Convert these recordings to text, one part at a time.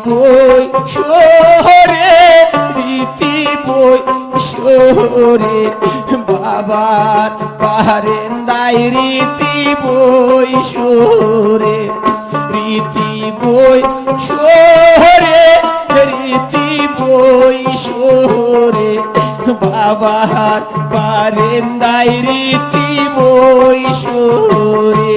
বই সরে রীতি বই সরে বাবার বারেন্দায় রীতি বই সরে রীতি বই সরে রীতি বই সরে বাবার বারেন্দায় রীতি বই সরে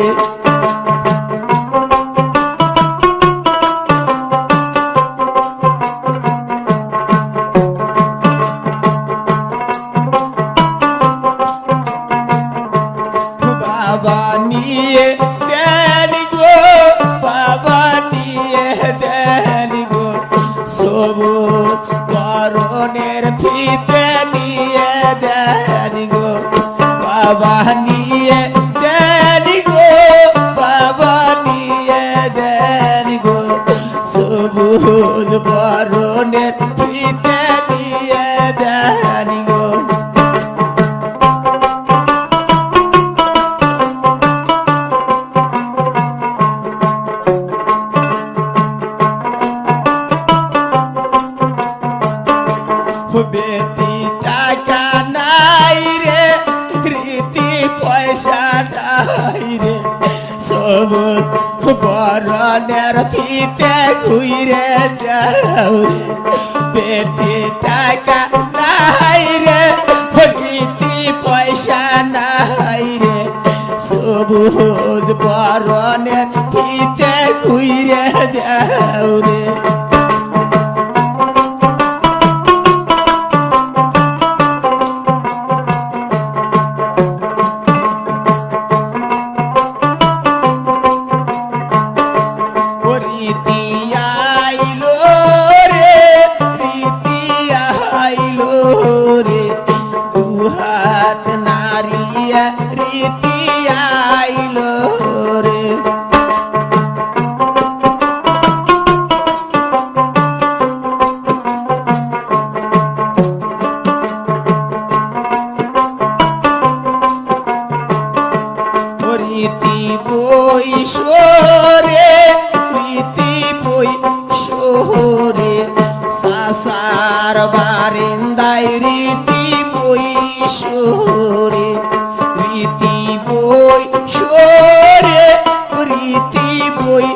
বাবা নিয়ে দেন গো বাবা নিয়ে দেন গো সবুজ বরণের ফিতে নিয়ে দেন গো বাবা নিয়ে দেন গো বাবা নিয়ে দেন গো সবুজ বরণের ফিতে নিয়ে দেন গো বেটি টাকা নাই রে রীতি পয়সা নাই রে সবুজ বরণের ফিতে ঘুরে যাও রে বেটি টাকা নাই রে রীতি পয়সা নাই রে সবুজ বরণের ফিতে ঘুরে যাও রে রীতি আইলো রে রীতি আইলো রে দুহাত নারিয়া রীতি আইলো রে রীতি বই সরে রীতি বই সরে সাসার বারেন্দায় রীতি বই সরে রীতি বই সরে রীতি বই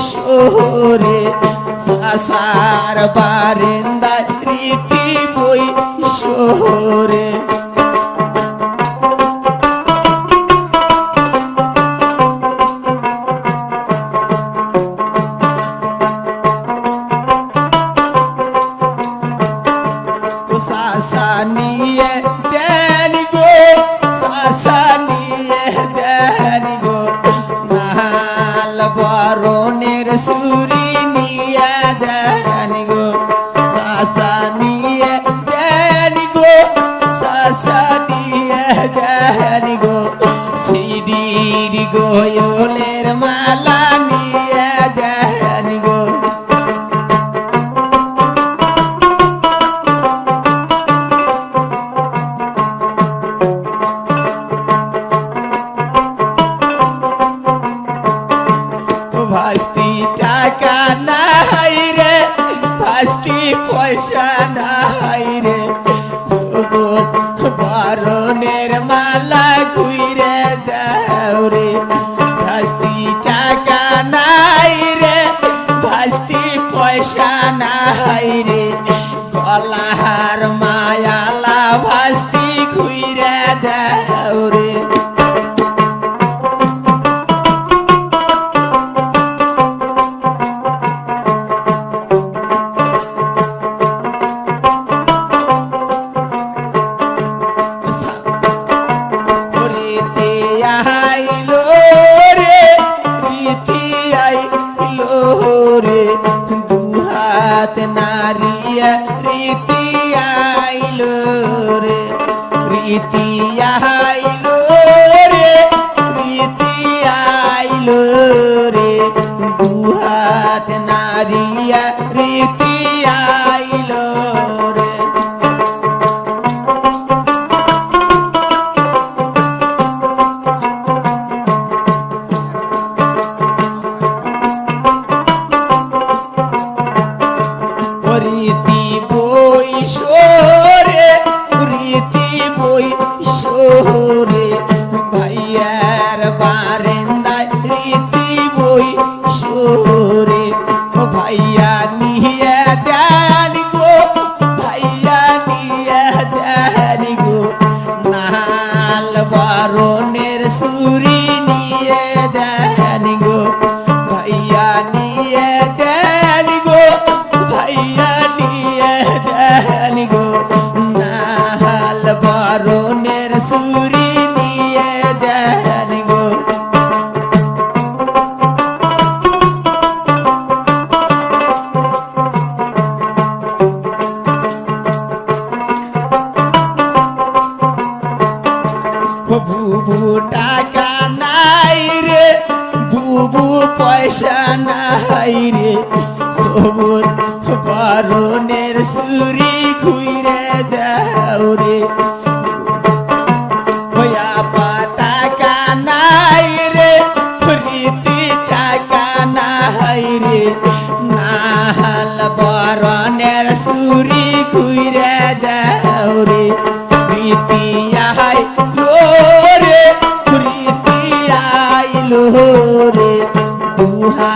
সরে সাসার বারেন্দায় রীতি বই সরে নিয়ে দেন গো সাসা নিয়ে দেন গো নাল বরণের সুরি নিয়ে দেন গো সাসা নিয়ে দেন গো সাসা নিয়ে দেন গো সিঁড়ির গোয়লের মালা নিয়ে দেন গো ভাস্তি টাকা নাই রে ভাস্তি পয়সা নাই রে সবুজ বরণের মালা ঘুরে যাও রে ভাস্তি টাকা বারণের সুরি নিয়ে দেন গো ভাইয়া নিয়ে দেন গো ভাইয়া নিয়ে দেন গো নাহাল বারণের সুরি নিয়ে দেন গো বুবু টাকা নাই রে বুবু পয়সা নাই রে সবুজ বারণের সুরি খুইরে দাও রে হইয়া পা টাকা নাই রে রীতি টাকা নাই রে নাহাল বারণের সুরি খুইরে দাও রে রীতি আই রে রীতি আইলো রে দুহা